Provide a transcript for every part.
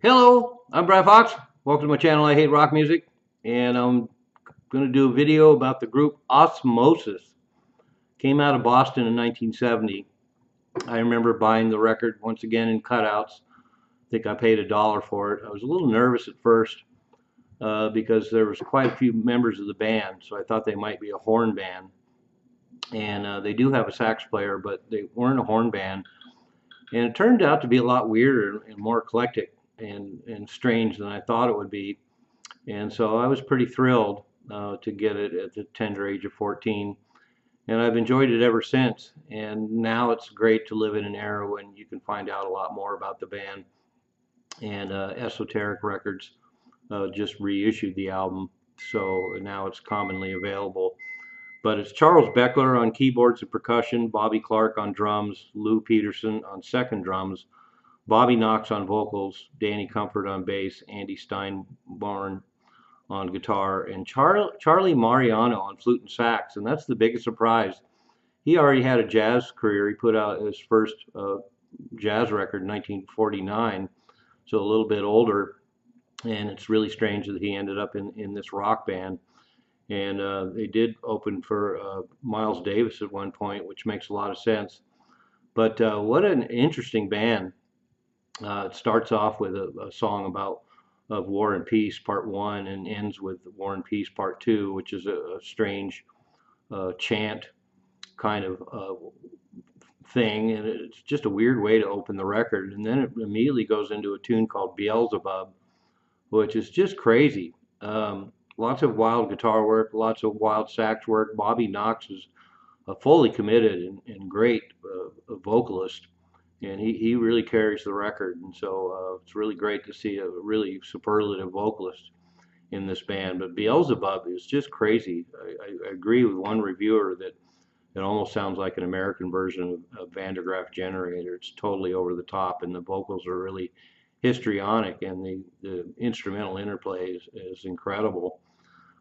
Hello, I'm Brian Fox. Welcome to my channel, I Hate Rock Music. And I'm going to do a video about the group OSMOSIS. Came out of Boston in 1970. I remember buying the record once again in cutouts. I think I paid $1 for it. I was a little nervous at first because there was quite a few members of the band, so I thought they might be a horn band. And they do have a sax player, but they weren't a horn band. And it turned out to be a lot weirder and more eclectic and strange than I thought it would be. And so I was pretty thrilled to get it at the tender age of 14. And I've enjoyed it ever since. And now it's great to live in an era when you can find out a lot more about the band. And Esoteric Records just reissued the album, so now it's commonly available. But it's Charles Beckler on keyboards and percussion, Bobby Clark on drums, Lou Peterson on second drums, Bobby Knox on vocals, Danny Comfort on bass, Andy Steinborn on guitar, and Charlie Mariano on flute and sax. And that's the biggest surprise. He already had a jazz career. He put out his first jazz record in 1949, so a little bit older. And it's really strange that he ended up in this rock band. And they did open for Miles Davis at one point, which makes a lot of sense. But what an interesting band. It starts off with a song about of War and Peace, Part 1, and ends with War and Peace, Part 2, which is a strange chant kind of thing. And it's just a weird way to open the record. And then it immediately goes into a tune called Beelzebub, which is just crazy. Lots of wild guitar work, lots of wild sax work. Bobby Knox is a fully committed and great vocalist, and he really carries the record. And so it's really great to see a really superlative vocalist in this band. But Beelzebub is just crazy. I agree with one reviewer that it almost sounds like an American version of Van der Graaf Generator. It's totally over the top, and the vocals are really histrionic, and the instrumental interplay is incredible.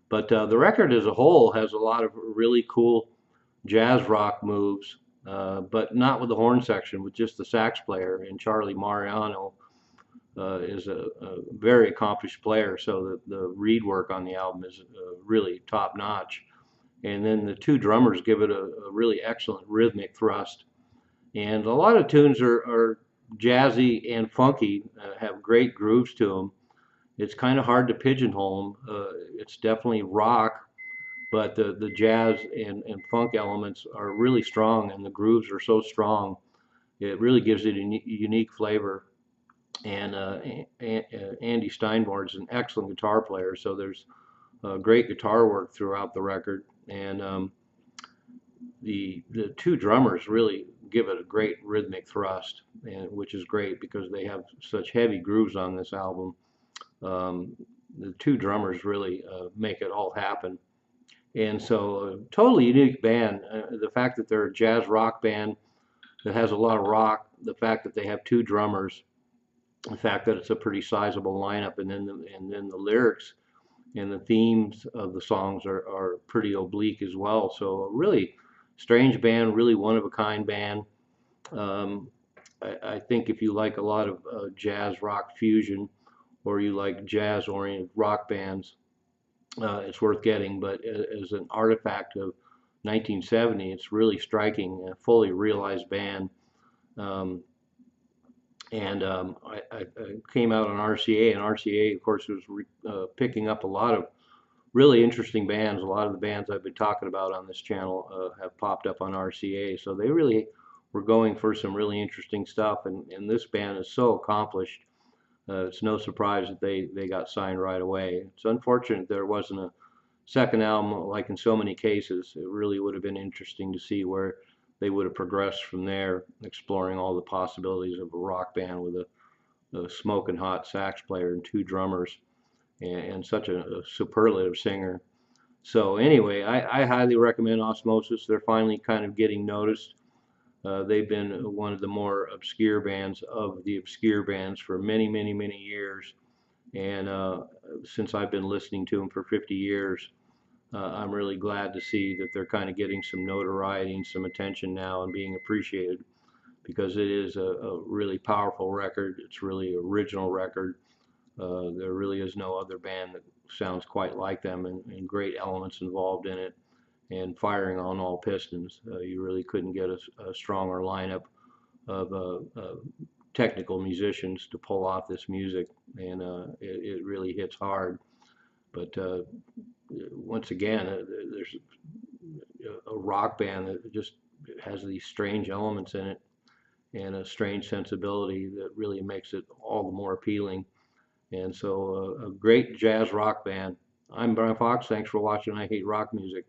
But the record as a whole has a lot of really cool jazz rock moves, but not with the horn section, with just the sax player. And Charlie Mariano is a very accomplished player, so the reed work on the album is really top notch. And then the two drummers give it a really excellent rhythmic thrust. And a lot of tunes are jazzy and funky, have great grooves to them. It's kind of hard to pigeonhole them. It's definitely rock, but the jazz and funk elements are really strong, and the grooves are so strong. It really gives it a unique flavor. And Andy Steinborn is an excellent guitar player, so there's great guitar work throughout the record. And the two drummers really give it a great rhythmic thrust, and which is great because they have such heavy grooves on this album. The two drummers really make it all happen. And so, totally unique band. The fact that they're a jazz rock band that has a lot of rock, the fact that they have two drummers, the fact that it's a pretty sizable lineup, and then the lyrics and the themes of the songs are pretty oblique as well. So, a really strange band, really one of a kind band. I think if you like a lot of jazz rock fusion, or you like jazz-oriented rock bands, it's worth getting. But as an artifact of 1970, it's really striking, a fully realized band. I came out on RCA, and RCA, of course, was picking up a lot of really interesting bands. A lot of the bands I've been talking about on this channel have popped up on RCA, so they really were going for some really interesting stuff. And this band is so accomplished. It's no surprise that they got signed right away. It's unfortunate there wasn't a second album, like in so many cases. It really would have been interesting to see where they would have progressed from there, exploring all the possibilities of a rock band with a smoking hot sax player and two drummers and such a superlative singer. So anyway, I highly recommend OSMOSIS. They're finally kind of getting noticed. They've been one of the more obscure bands of the obscure bands for many, many, many years. And since I've been listening to them for 50 years, I'm really glad to see that they're kind of getting some notoriety and some attention now and being appreciated. because it is a really powerful record. It's really original record. There really is no other band that sounds quite like them, and great elements involved in it, and firing on all pistons. You really couldn't get a stronger lineup of technical musicians to pull off this music, and it really hits hard. But once again, there's a rock band that just has these strange elements in it and a strange sensibility that really makes it all the more appealing. And so, a great jazz rock band. I'm Brian Fox. Thanks for watching I Hate Rock Music.